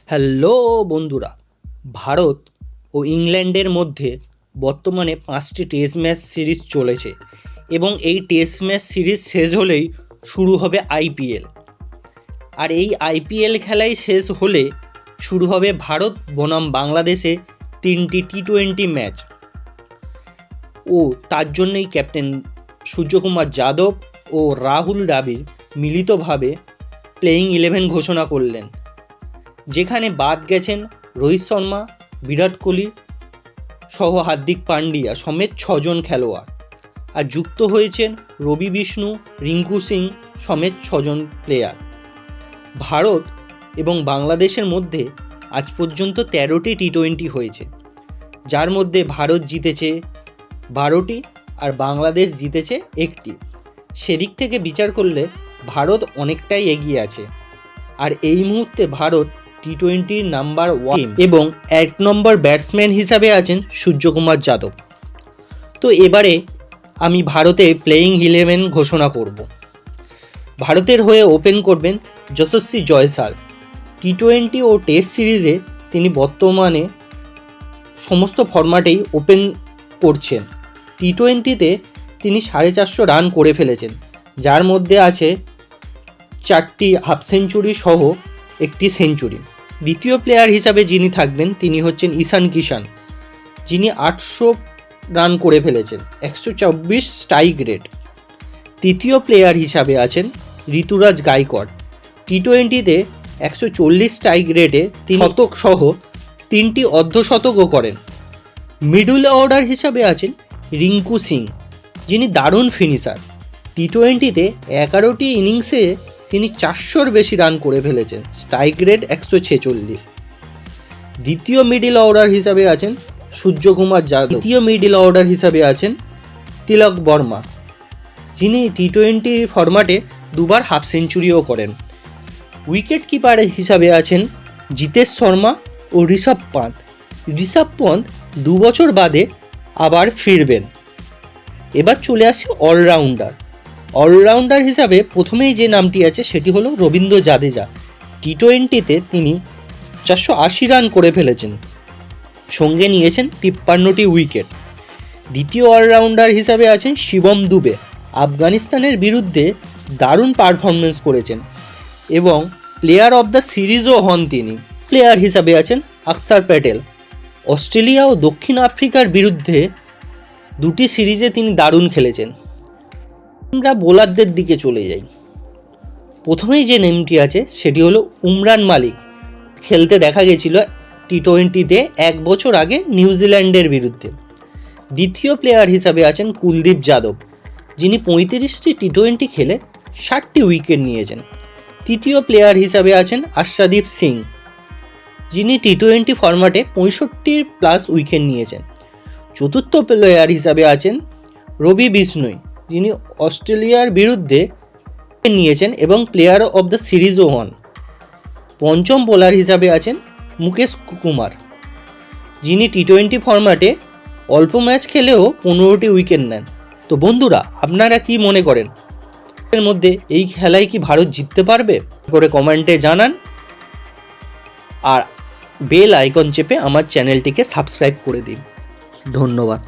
Hello বন্ধুরা, ভারত ও ইংল্যান্ডের মধ্যে বর্তমানে 5টি টেস্ট ম্যাচ সিরিজ চলেছে এবং এই টেস্ট ম্যাচ সিরিজ শেষ হলেই শুরু হবে আইপিএল। আর এই আইপিএল খেলাই শেষ হলে শুরু হবে ভারত বনাম বাংলাদেশে 3টি টি-20 ম্যাচ। ও তার জন্যই ক্যাপ্টেন সূর্যকুমার যাদব ও রাহুল দ্রাবিড় মিলিতভাবে প্লেয়িং 11 ঘোষণা করলেন, যেখানে বাদ গেছেন রোহিত শর্মা, বিরাট কোহলি সহ হার্দিক পান্ডিয়া সমেত 6 জন খেলোয়াড়, আর যুক্ত হয়েছেন রবি বিষ্ণু, রিঙ্কু সিং সমেত 6 জন প্লেয়ার। ভারত এবং বাংলাদেশের মধ্যে আজ পর্যন্ত 13টি টি-20 হয়েছে, যার মধ্যে ভারত জিতেছে 12টি আর বাংলাদেশ জিতেছে 1টি। সেদিক থেকে বিচার করলে ভারত অনেকটাই এগিয়ে আছে। আর এই মুহূর্তে ভারত টি-20 নাম্বার 1 এবং 1 নম্বর ব্যাটসম্যান হিসাবে আছেন সূর্যকুমার যাদব। তো এবারে আমি ভারতের প্লেয়িং 11 ঘোষণা করব। ভারতের হয়ে ওপেন করবেন যশস্বী জয়সওয়াল। টি-20 ও টেস্ট সিরিজে তিনি বর্তমানে সমস্ত ফরম্যাটেই ওপেন করছেন। টি-20তে তিনি 450 রান করে ফেলেছেন, যার মধ্যে আছে 4টি হাফ সেঞ্চুরি সহ 1টি সেঞ্চুরি। দ্বিতীয় প্লেয়ার হিসাবে যিনি থাকবেন তিনি হচ্ছেন ঈশান কিষান, যিনি 800 রান করে ফেলেছেন, 124 স্ট্রাইক রেট। তৃতীয় প্লেয়ার হিসাবে আছেন ঋতুরাজ গায়কোয়াড়। টি-20তে 140 স্ট্রাইক রেটে শতক সহ 3টি অর্ধশতকও করেন। মিডল অর্ডার হিসাবে আছেন রিঙ্কু সিং, যিনি দারুণ ফিনিশার। টি-20তে 11টি ইনিংসে তিনি 400-র বেশি রান করে ফেলেছেন, স্ট্রাইক রেট 146। দ্বিতীয় মিডল অর্ডার হিসাবে আছেন সূর্যকুমার যাদব। তৃতীয় মিডল অর্ডার হিসাবে আছেন তিলক বর্মা, যিনি টি-20 ফরম্যাটে 2বার হাফ সেঞ্চুরিও করেন। উইকেট কিপার হিসাবে আছেন জিতেশ শর্মা ও ঋষভ পান্ত। ঋষভ পন্ত 2 বছর বাদে আবার ফিরবেন। এবার চলে আসি অলরাউন্ডার হিসাবে প্রথমেই যে নামটি আছে সেটি হলো রবীন্দ্র জাদেজা। টি-20তে তিনি 480 রান করে ফেলেছেন, সঙ্গে নিয়েছেন 53টি উইকেট। দ্বিতীয় অলরাউন্ডার হিসাবে আছেন শিবম দুবে। আফগানিস্তানের বিরুদ্ধে দারুণ পারফরমেন্স করেছেন এবং প্লেয়ার অফ দ্য সিরিজও হন তিনি। প্লেয়ার হিসাবে আছেন অক্ষর প্যাটেল। অস্ট্রেলিয়া ও দক্ষিণ আফ্রিকার বিরুদ্ধে 2টি সিরিজে তিনি দারুণ খেলেছেন। আমরা বোলারদের দিকে চলে যাই। প্রথমেই যে নেমটি আছে সেটি হলো উমরান মালিক। খেলতে দেখা গেছিল টি-20তে 1 বছর আগে নিউজিল্যান্ডের বিরুদ্ধে। দ্বিতীয় প্লেয়ার হিসাবে আছেন কুলদীপ যাদব, যিনি 35টি টি-20 খেলে 60টি উইকেট নিয়েছেন। তৃতীয় প্লেয়ার হিসাবে আছেন আশাদীপ সিং, যিনি টি-20 ফরম্যাটে 65+ উইকেট নিয়েছেন। চতুর্থ প্লেয়ার হিসাবে আছেন রবি বিষ্ণু, যিনি অস্ট্রেলিয়ার বিরুদ্ধে নিয়েছেন এবং প্লেয়ার অফ দ্য সিরিজও হন। পঞ্চম বোলার হিসাবে আছেন মুকেশ কুমার, যিনি টি-20 ফরম্যাটে অল্প ম্যাচ খেলেও 15টি উইকেট নেন। তো বন্ধুরা, আপনারা কি মনে করেন এর মধ্যে এই খেলায় কি ভারত জিততে পারবে? করে কমেন্টে জানান, আর বেল আইকন চেপে আমার চ্যানেলটিকে সাবস্ক্রাইব করে দিন। ধন্যবাদ।